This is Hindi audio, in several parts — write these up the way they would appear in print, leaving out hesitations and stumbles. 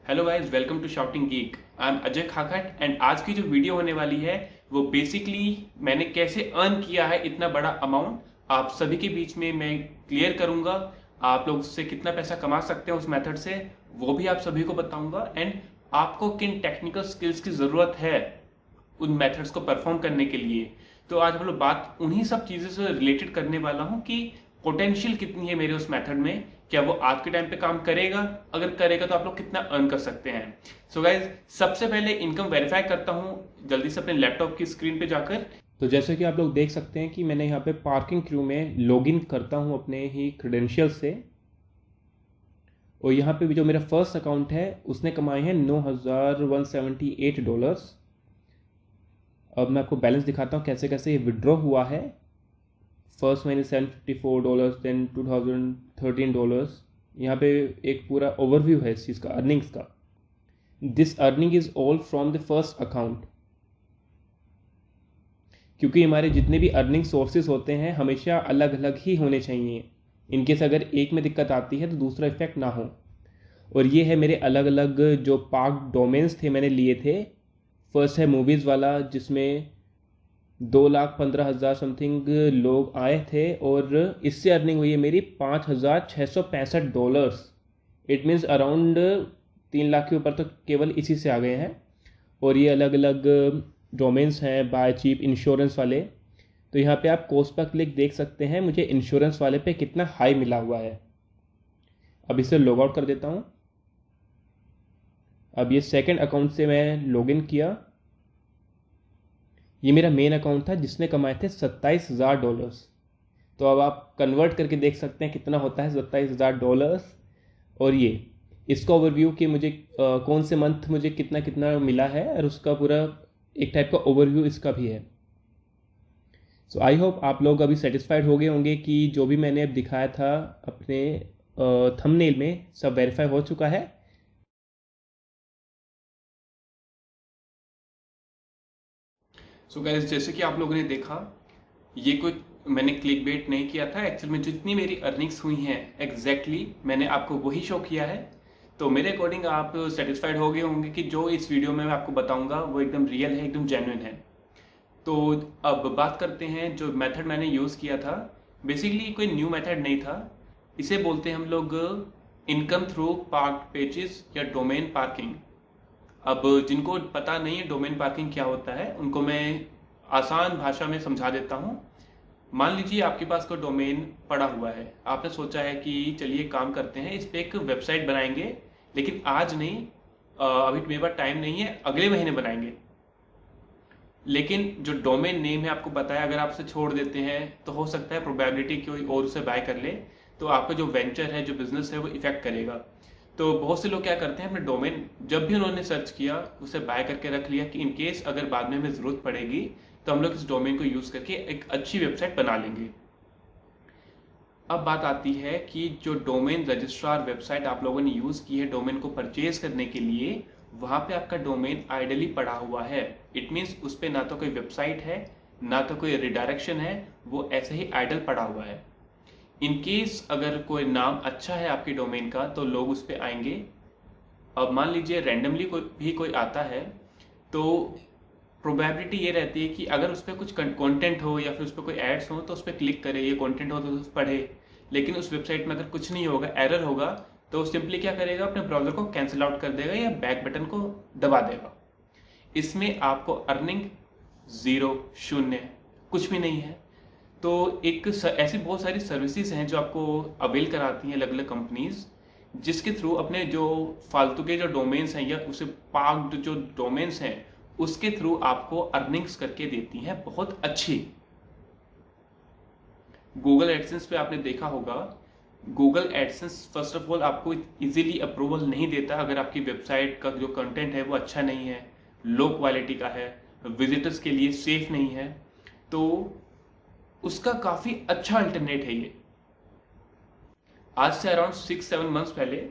Hello guys, welcome to Shouting Geek. I am Ajay Khakhat and आज की जो वीडियो होने वाली है वो बेसिकली मैंने कैसे अर्न किया है इतना बड़ा अमाउंट आप सभी के बीच में मैं क्लियर करूंगा। आप लोग उससे कितना पैसा कमा सकते हैं उस मेथड से वो भी आप सभी को बताऊंगा एंड आपको किन टेक्निकल स्किल्स की ज़रूरत है उन मेथड्स को परफॉर्म करने के लिए। तो आज हम लोग बात उन्हीं सब चीज़ों से रिलेटेड करने वाला हूँ कि पोटेंशियल कितनी है मेरे उस मेथड में, क्या वो आज के टाइम पे काम करेगा, अगर करेगा तो आप लोग कितना अर्न कर सकते हैं। सो गाइज, सबसे पहले इनकम वेरीफाई करता हूँ जल्दी से अपने लैपटॉप की स्क्रीन पे जाकर। तो जैसे कि आप लोग देख सकते हैं कि मैंने यहाँ पे पार्किंग क्रू में लॉगिन करता हूँ अपने ही क्रेडेंशियल से, और यहाँ पे भी जो मेरा फर्स्ट अकाउंट है उसने कमाए हैं $9,178। अब मैं आपको बैलेंस दिखाता हूँ कैसे कैसे ये विड्रॉ हुआ है। फर्स्ट महीने $754, देन $2013। यहाँ पे एक पूरा ओवरव्यू है इस चीज़ का, अर्निंग्स का। This earning is all from the first account, क्योंकि हमारे जितने भी अर्निंग सोर्सेज होते हैं हमेशा अलग अलग ही होने चाहिए। इनकेस अगर एक में दिक्कत आती है तो दूसरा इफेक्ट ना हो। और ये है मेरे अलग अलग जो पार्क डोमेन्स थे मैंने लिए थे। फर्स्ट है मूवीज़ वाला जिसमें 2,15,000 समथिंग लोग आए थे और इससे अर्निंग हुई है मेरी $5,665। इट मीन्स अराउंड 3 लाख के ऊपर तो केवल इसी से आ गए हैं। और ये अलग अलग डोमेन्स हैं बाय चीप इंश्योरेंस वाले। तो यहाँ पे आप कोस्ट पर क्लिक देख सकते हैं मुझे इंश्योरेंस वाले पे कितना हाई मिला हुआ है। अब इसे लॉग आउट कर देता हूँ। अब ये सेकंड अकाउंट से मैं लॉगिन किया। ये मेरा मेन अकाउंट था जिसने कमाए थे $27,000। तो अब आप कन्वर्ट करके देख सकते हैं कितना होता है $27,000। और ये इसका ओवरव्यू कि मुझे कौन से मंथ मुझे कितना कितना मिला है, और उसका पूरा एक टाइप का ओवरव्यू इसका भी है। सो आई होप आप लोग अभी सेटिस्फाइड हो गए होंगे कि जो भी मैंने अब दिखाया था अपने थंबनेल में सब वेरीफाई हो चुका है। सो गाइस, जैसे कि आप लोगों ने देखा ये कोई मैंने क्लिक बेट नहीं किया था। एक्चुअल में जितनी मेरी अर्निंग्स हुई हैं एग्जैक्टली मैंने आपको वही शो किया है। तो मेरे अकॉर्डिंग आप सेटिस्फाइड हो गए होंगे कि जो इस वीडियो में मैं आपको बताऊंगा वो एकदम रियल है, एकदम जेन्युइन है। तो अब बात करते हैं जो मेथड मैंने यूज़ किया था। बेसिकली कोई न्यू मेथड नहीं था, इसे बोलते हैं हम लोग इनकम थ्रू पार्क पेजेस या डोमेन पार्किंग। अब जिनको पता नहीं है डोमेन पार्किंग क्या होता है उनको मैं आसान भाषा में समझा देता हूँ। मान लीजिए आपके पास कोई डोमेन पड़ा हुआ है, आपने सोचा है कि चलिए काम करते हैं इस पे एक वेबसाइट बनाएंगे, लेकिन आज नहीं, अभी मेरे पास टाइम नहीं है, अगले महीने बनाएंगे। लेकिन जो डोमेन नेम है आपको पता है अगर आप उसे छोड़ देते हैं तो हो सकता है प्रोबेबिलिटी कोई और उसे बाय कर ले, तो आपका जो वेंचर है जो बिजनेस है वो इफेक्ट करेगा। तो बहुत से लोग क्या करते हैं अपने डोमेन जब भी उन्होंने सर्च किया उसे बाय करके रख लिया कि इन केस अगर बाद में हमें ज़रूरत पड़ेगी तो हम लोग इस डोमेन को यूज़ करके एक अच्छी वेबसाइट बना लेंगे। अब बात आती है कि जो डोमेन रजिस्ट्रार वेबसाइट आप लोगों ने यूज़ की है डोमेन को परचेज करने के लिए, वहाँ पे आपका डोमेन आइडली पड़ा हुआ है। इट मीन्स उस पर ना तो कोई वेबसाइट है ना तो कोई रिडायरेक्शन है, वो ऐसे ही आइडल पड़ा हुआ है। इन केस अगर कोई नाम अच्छा है आपके डोमेन का तो लोग उस पर आएंगे। अब मान लीजिए रैंडमली कोई आता है तो प्रोबेबिलिटी ये रहती है कि अगर उस पर कुछ कंटेंट हो या फिर उस पर कोई एड्स हो तो उस पर क्लिक करे, ये कंटेंट हो तो उस पढ़े। लेकिन उस वेबसाइट में अगर कुछ नहीं होगा, एरर होगा, तो सिंपली क्या करेगा अपने ब्राउजर को कैंसिल आउट कर देगा या बैक बटन को दबा देगा। इसमें आपको अर्निंग ज़ीरो, शून्य, कुछ भी नहीं है। तो ऐसी बहुत सारी सर्विसेज हैं जो आपको अवेल कराती हैं अलग अलग कंपनीज, जिसके थ्रू अपने जो फालतू के जो डोमेन्स हैं या उसे पार्क्ड जो डोमेन्स हैं उसके थ्रू आपको अर्निंग्स करके देती हैं बहुत अच्छी। गूगल एडसेंस पे आपने देखा होगा, Google AdSense first of all आपको इजीली अप्रूवल नहीं देता अगर आपकी वेबसाइट का जो कंटेंट है वो अच्छा नहीं है, लो क्वालिटी का है, विजिटर्स के लिए सेफ नहीं है। तो उसका काफ़ी अच्छा अल्टरनेट है ये। आज से अराउंड 6-7 मंथ्स पहले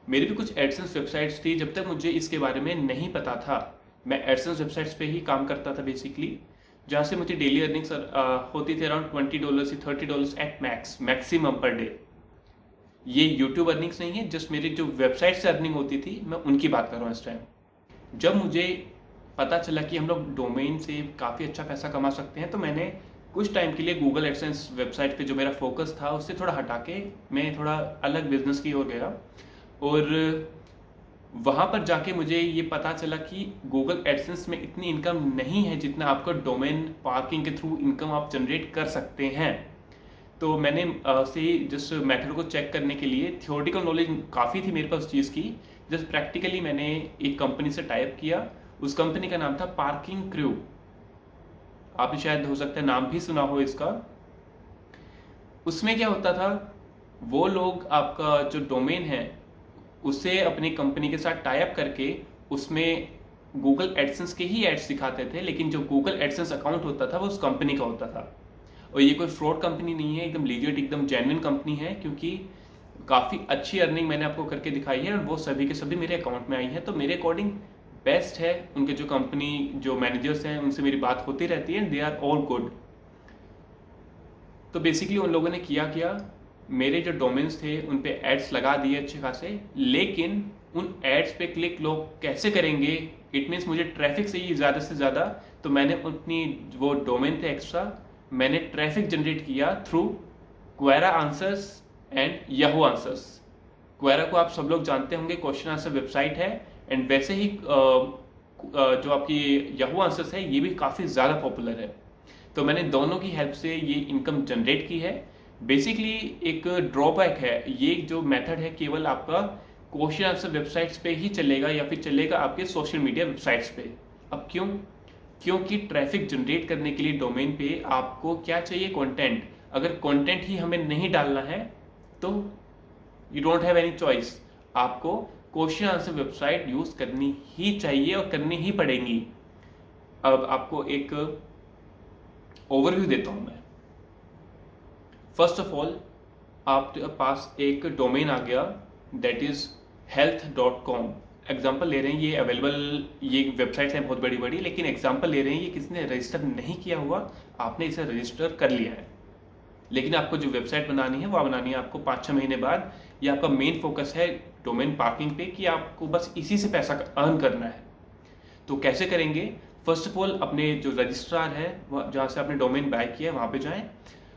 मेरी भी कुछ एडसेंस वेबसाइट्स थी। जब तक मुझे इसके बारे में नहीं पता था मैं एडसेंस वेबसाइट्स पे ही काम करता था बेसिकली, जहाँ से मुझे डेली अर्निंग्स होती थी अराउंड $20 से $30 एट मैक्सिमम पर डे। ये यूट्यूब अर्निंग्स नहीं है, जस्ट मेरी जो वेबसाइट से अर्निंग होती थी मैं उनकी बात कर रहा हूँ इस टाइम। जब मुझे पता चला कि हम लोग डोमेन से काफ़ी अच्छा पैसा कमा सकते हैं, तो मैंने कुछ टाइम के लिए गूगल एडसेंस वेबसाइट पे जो मेरा फोकस था उससे थोड़ा हटा के मैं थोड़ा अलग बिजनेस की ओर गया। और वहाँ पर जाके मुझे ये पता चला कि गूगल एडसेंस में इतनी इनकम नहीं है जितना आपको डोमेन पार्किंग के थ्रू इनकम आप जनरेट कर सकते हैं। तो मैंने से जिस मेथड को चेक करने के लिए थियोरेटिकल नॉलेज काफ़ी थी मेरे पास उस चीज़ की, जस्ट प्रैक्टिकली मैंने एक कंपनी से टाइप किया। उस कंपनी का नाम था पार्किंग क्रू। आपने शायद हो सकता है नाम भी सुना हो इसका। उसमें क्या होता था, वो लोग आपका जो डोमेन है उसे अपनी कंपनी के साथ टाई अप करके उसमें गूगल एडसेंस के ही एड्स दिखाते थे, लेकिन जो गूगल एडसेंस अकाउंट होता था वो उस कंपनी का होता था। और ये कोई फ्रॉड कंपनी नहीं है, एकदम लीजिट, एकदम जेन्युइन कंपनी है, क्योंकि काफ़ी अच्छी अर्निंग मैंने आपको करके दिखाई है और वो सभी के सभी मेरे अकाउंट में आई है। तो मेरे अकॉर्डिंग बेस्ट है। उनके जो कंपनी जो मैनेजर्स हैं उनसे मेरी बात होती रहती है, दे आर ऑल गुड। तो बेसिकली उन लोगों ने किया मेरे जो डोमेन्स थे उन पे एड्स लगा दिए अच्छे खासे, लेकिन उन एड्स पे क्लिक लोग कैसे करेंगे, इट मीन्स मुझे ट्रैफिक चाहिए ज़्यादा से ज़्यादा। तो मैंने अपनी वो डोमेन थे एक्स्ट्रा, मैंने ट्रैफिक जनरेट किया through Quora answers and Yahoo answers. Quora को आप सब लोग जानते होंगे, क्वेश्चन आंसर वेबसाइट है, एंड वैसे ही जो आपकी याहू आंसर्स है ये भी काफ़ी ज़्यादा पॉपुलर है। तो मैंने दोनों की हेल्प से ये इनकम जनरेट की है। बेसिकली एक ड्रॉबैक है, ये जो मेथड है केवल आपका क्वेश्चन आंसर वेबसाइट्स पे ही चलेगा या फिर चलेगा आपके सोशल मीडिया वेबसाइट्स पे। अब क्यों? क्योंकि ट्रैफिक जनरेट करने के लिए डोमेन पे आपको क्या चाहिए, कंटेंट। अगर कंटेंट ही हमें नहीं डालना है तो you don't have any choice, आपको क्वेश्चन आंसर वेबसाइट यूज करनी ही चाहिए और करनी ही पड़ेगी। अब आपको एक ओवरव्यू देता हूं मैं। फर्स्ट ऑफ ऑल आपके पास एक डोमेन आ गया, दैट इज health.com। एग्जाम्पल ले रहे हैं, ये अवेलेबल, ये वेबसाइट्स हैं बहुत बड़ी बड़ी, लेकिन एग्जाम्पल ले रहे हैं, ये किसी ने रजिस्टर नहीं किया हुआ, आपने इसे रजिस्टर कर लिया है। लेकिन आपको जो वेबसाइट बनानी है वो बनानी है आपको 5-6 महीने बाद। ये आपका मेन फोकस है डोमेन पार्किंग पे, कि आपको बस इसी से पैसा अर्न करना है। तो कैसे करेंगे? फर्स्ट ऑफ ऑल अपने जो रजिस्ट्रार है जहाँ से आपने डोमेन बाय किया है वहाँ पे जाएं।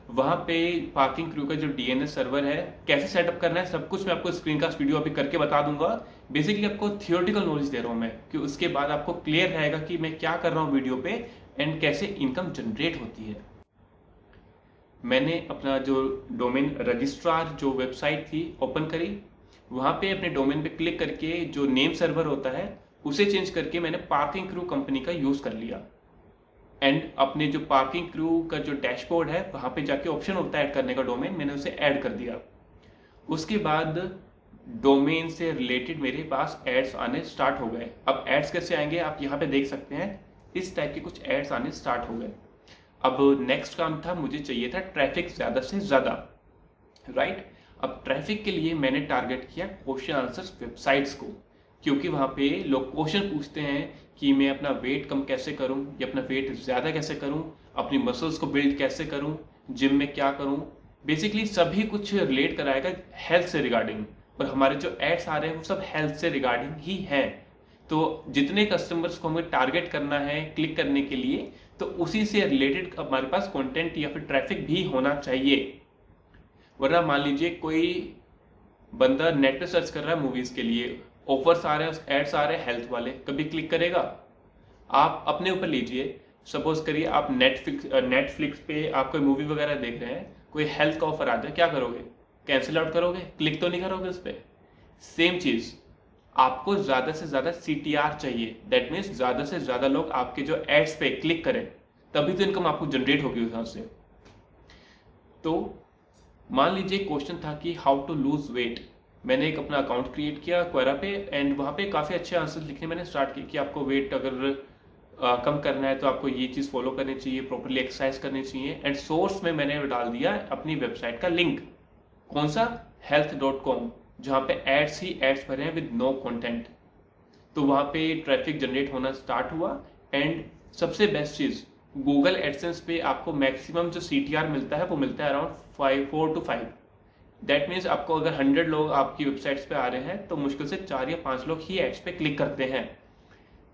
वहाँ पे पार्किंग क्रू का जो डीएनएस सर्वर है कैसे सेटअप करना है सब कुछ मैं आपको स्क्रीन कास्ट वीडियो अभी करके बता दूंगा। बेसिकली आपको थियोरेटिकल नॉलेज दे रहा हूँ मैं, कि उसके बाद आपको क्लियर रहेगा कि मैं क्या कर रहा हूँ वीडियो पे एंड कैसे इनकम जनरेट होती है। मैंने अपना जो डोमेन रजिस्ट्रार जो वेबसाइट थी ओपन करी, वहाँ पे अपने डोमेन पे क्लिक करके जो नेम सर्वर होता है उसे चेंज करके मैंने पार्किंग क्रू कंपनी का यूज कर लिया। एंड अपने जो पार्किंग क्रू का जो डैशबोर्ड है वहां पे जाके ऑप्शन होता है ऐड करने का डोमेन, मैंने उसे ऐड कर दिया। उसके बाद डोमेन से रिलेटेड मेरे पास एड्स आने स्टार्ट हो गए। अब एड्स कैसे आएंगे आप यहाँ पे देख सकते हैं, इस टाइप के कुछ एड्स आने स्टार्ट हो गए। अब नेक्स्ट काम था, मुझे चाहिए था ट्रैफिक ज्यादा से ज्यादा, राइट। अब ट्रैफिक के लिए मैंने टारगेट किया क्वेश्चन आंसर्स वेबसाइट्स को, क्योंकि वहां पे लोग क्वेश्चन पूछते हैं कि मैं अपना वेट कम कैसे करूं या अपना वेट ज़्यादा कैसे करूं, अपनी मसल्स को बिल्ड कैसे करूं, जिम में क्या करूं, बेसिकली सभी कुछ रिलेट कराएगा हेल्थ से रिगार्डिंग। और हमारे जो एड्स आ रहे हैं वो सब हेल्थ से रिगार्डिंग ही हैं। तो जितने कस्टमर्स को हमें टारगेट करना है क्लिक करने के लिए, तो उसी से रिलेटेड हमारे पास कंटेंट या फिर ट्रैफिक भी होना चाहिए। वरना मान लीजिए कोई बंदा नेट पे सर्च कर रहा है मूवीज के लिए, ऑफर्स आ रहे हैं, एड्स आ रहे हैं हेल्थ वाले, कभी क्लिक करेगा? आप अपने ऊपर लीजिए, सपोज करिए आप नेटफ्लिक्स पे आप कोई मूवी वगैरह देख रहे हैं, कोई हेल्थ का ऑफर आ जाए, क्या करोगे? कैंसिल आउट करोगे, क्लिक तो नहीं करोगे उस पर। सेम चीज, आपको ज्यादा से ज्यादा CTR चाहिए, दैट मीन्स ज्यादा से ज्यादा लोग आपके जो एड्स पे क्लिक करें, तभी तो इनकम आपको जनरेट होगी उस से। तो मान लीजिए क्वेश्चन था कि हाउ टू लूज वेट। मैंने एक अपना अकाउंट क्रिएट किया क्वेरा पे, एंड वहाँ पे काफ़ी अच्छे आंसर लिखने मैंने स्टार्ट किए कि आपको वेट अगर कम करना है तो आपको ये चीज़ फॉलो करनी चाहिए, प्रॉपर्ली एक्सरसाइज करनी चाहिए। एंड सोर्स में मैंने डाल दिया अपनी वेबसाइट का लिंक, कौन सा? health.com, जहाँ पे एड्स ही एड्स भरे हैं विद नो कंटेंट। तो वहाँ पे ट्रैफिक जनरेट होना स्टार्ट हुआ। एंड सबसे बेस्ट चीज़, गूगल एडसेंस पे आपको मैक्सिमम जो CTR मिलता है वो मिलता है अराउंड 4 to 5। दैट मीन्स आपको अगर 100 लोग आपकी वेबसाइट्स पे आ रहे हैं तो मुश्किल से 4 या 5 लोग ही एड्स पे क्लिक करते हैं।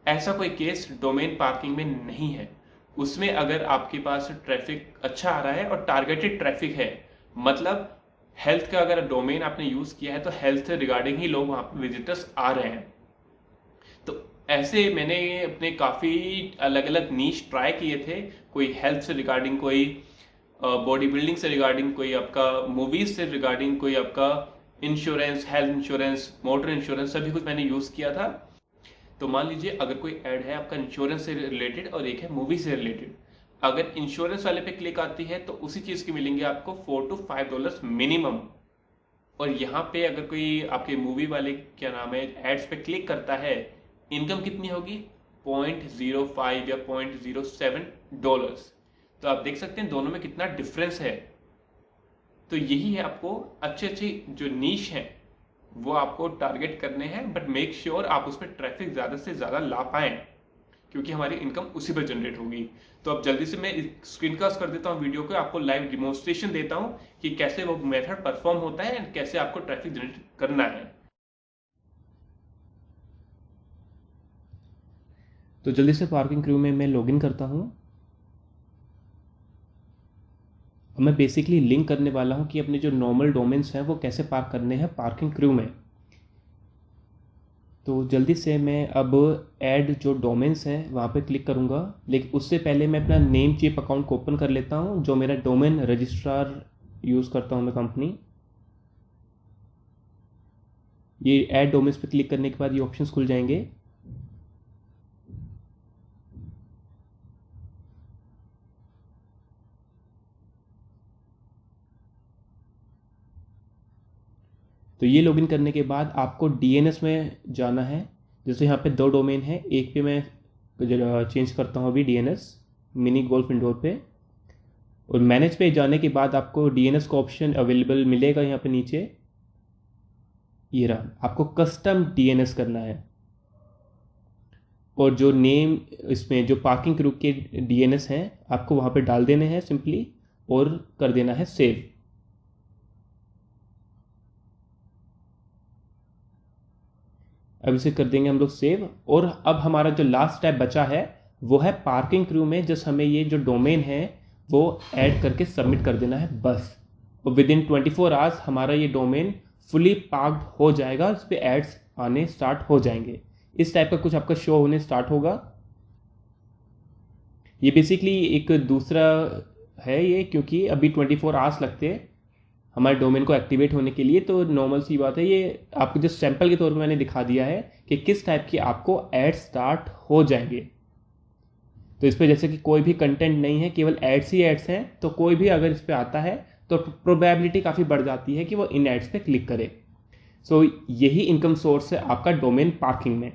ऐसा कोई केस डोमेन पार्किंग में नहीं है। उसमें अगर आपके पास ट्रैफिक अच्छा आ रहा है और टारगेटेड ट्रैफिक है, मतलब हेल्थ का अगर डोमेन आपने यूज किया है तो हेल्थ से रिगार्डिंग ही लोग वहां पर विजिटर्स आ रहे हैं। तो ऐसे मैंने अपने काफ़ी अलग अलग नीश ट्राई किए थे, कोई हेल्थ से रिगार्डिंग, कोई बॉडी बिल्डिंग से रिगार्डिंग, कोई आपका मूवीज से रिगार्डिंग, कोई आपका insurance, health insurance, motor insurance, सभी कुछ मैंने यूज़ किया था। तो मान लीजिए अगर कोई ऐड है आपका इंश्योरेंस से रिलेटेड और एक है मूवी से रिलेटेड, अगर इंश्योरेंस वाले पे क्लिक आती है तो उसी चीज़ की मिलेंगे आपको $4 to $5 मिनिमम। और यहाँ पे अगर कोई आपके मूवी वाले क्या नाम है एड्स पे क्लिक करता है, इनकम कितनी होगी? 0.05 या $0.07। तो आप देख सकते हैं दोनों में कितना डिफरेंस है। तो यही है, आपको अच्छे अच्छे जो नीश हैं वो आपको टारगेट करने हैं, बट मेक श्योर आप उस पर ट्रैफिक ज़्यादा से ज़्यादा ला पाएं, क्योंकि हमारी इनकम उसी पर जनरेट होगी। तो अब जल्दी से मैं स्क्रीन कास्ट कर देता हूँ वीडियो को, आपको लाइव डिमोन्स्ट्रेशन देता हूँ कि कैसे वो मेथड परफॉर्म होता है एंड कैसे आपको ट्रैफिक जनरेट करना है। तो जल्दी से पार्किंग क्रू में मैं लॉगिन करता हूँ। मैं बेसिकली लिंक करने वाला हूँ कि अपने जो नॉर्मल डोमेन्स हैं वो कैसे पार्क करने हैं पार्किंग क्रू में। तो जल्दी से मैं अब ऐड जो डोमेन्स हैं वहाँ पे क्लिक करूँगा, लेकिन उससे पहले मैं अपना नेम चिप अकाउंट को ओपन कर लेता हूँ, जो मेरा डोमेन रजिस्ट्रार यूज़ करता हूँ मैं कंपनी। ये ऐड डोमेन्स पे क्लिक करने के बाद ये ऑप्शंस खुल जाएंगे। तो ये लॉगिन करने के बाद आपको DNS में जाना है। जैसे यहाँ पे 2 डोमेन है, एक पे मैं चेंज करता हूँ अभी DNS मिनी गोल्फ इंडोर पे, और मैनेज पे जाने के बाद आपको DNS का ऑप्शन अवेलेबल मिलेगा यहाँ पे नीचे, ये रहा। आपको कस्टम DNS करना है और जो नेम इसमें जो पार्किंग क्रू के DNS हैं आपको वहाँ पे डाल देने हैं सिंपली, और कर देना है सेव। अब इसे कर देंगे हम लोग सेव। और अब हमारा जो लास्ट स्टेप बचा है वो है पार्किंग क्रू में जस्ट हमें ये जो डोमेन है वो ऐड करके सबमिट कर देना है बस। और विद इन 24 आवर्स हमारा ये डोमेन फुली पार्क्ड हो जाएगा, इस पर एड्स आने स्टार्ट हो जाएंगे। इस टाइप का कुछ आपका शो होने स्टार्ट होगा। ये बेसिकली एक दूसरा है ये, क्योंकि अभी 24 आवर्स लगते हैं हमारे डोमेन को एक्टिवेट होने के लिए। तो नॉर्मल सी बात है, ये आपको जो सैंपल के तौर पे मैंने दिखा दिया है कि किस टाइप की आपको ऐड स्टार्ट हो जाएंगे। तो इस पे जैसे कि कोई भी कंटेंट नहीं है, केवल एड्स ही एड्स हैं, तो कोई भी अगर इस पे आता है तो प्रोबेबिलिटी काफ़ी बढ़ जाती है कि वो इन एड्स पे क्लिक करे। सो यही इनकम सोर्स है आपका डोमेन पार्किंग में।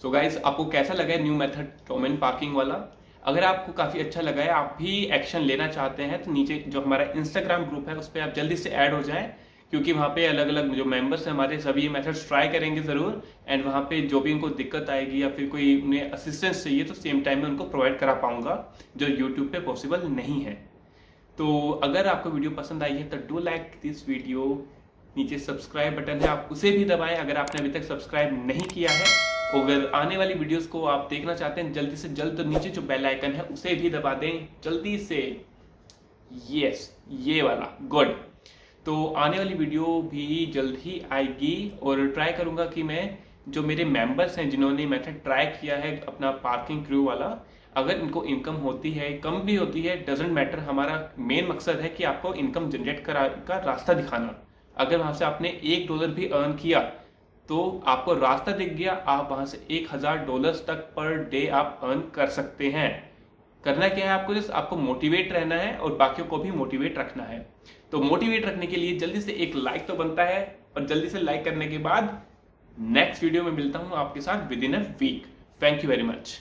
सो गाइस, आपको कैसा लगा है न्यू मेथड डोमेन पार्किंग वाला? अगर आपको काफ़ी अच्छा लगा है, आप भी एक्शन लेना चाहते हैं, तो नीचे जो हमारा इंस्टाग्राम ग्रुप है उस पर आप जल्दी से ऐड हो जाएं, क्योंकि वहाँ पे अलग अलग जो मेंबर्स हैं हमारे सभी ये मेथड्स ट्राई करेंगे ज़रूर। एंड वहाँ पे जो भी उनको दिक्कत आएगी या फिर कोई उन्हें असिस्टेंस चाहिए तो सेम टाइम में उनको प्रोवाइड करा पाऊंगा, जो यूट्यूब पे पॉसिबल नहीं है। तो अगर आपको वीडियो पसंद आई है तो डू लाइक दिस वीडियो। नीचे सब्सक्राइब बटन है, आप उसे भी दबाएं अगर आपने अभी तक सब्सक्राइब नहीं किया है। अगर आने वाली वीडियोस को आप देखना चाहते हैं जल्दी से जल्द, तो नीचे जो बेल आइकन है उसे भी दबा दें जल्दी से। यस, ये वाला, गुड। तो आने वाली वीडियो भी जल्द ही आएगी और ट्राई करूंगा कि मैं जो मेरे मेंबर्स हैं जिन्होंने मेथड ट्राई किया है अपना पार्किंग क्रू वाला, अगर इनको इनकम होती है, कम भी होती है, डजेंट मैटर। हमारा मेन मकसद है कि आपको इनकम जनरेट का रास्ता दिखाना। अगर वहां से आपने $1 भी अर्न किया तो आपको रास्ता दिख गया, आप वहां से $1000 तक पर डे आप अर्न कर सकते हैं। करना क्या है आपको? जस्ट आपको मोटिवेट रहना है और बाकियों को भी मोटिवेट रखना है। तो मोटिवेट रखने के लिए जल्दी से एक लाइक तो बनता है, और जल्दी से लाइक करने के बाद नेक्स्ट वीडियो में मिलता हूं आपके साथ within a week. Thank you very much.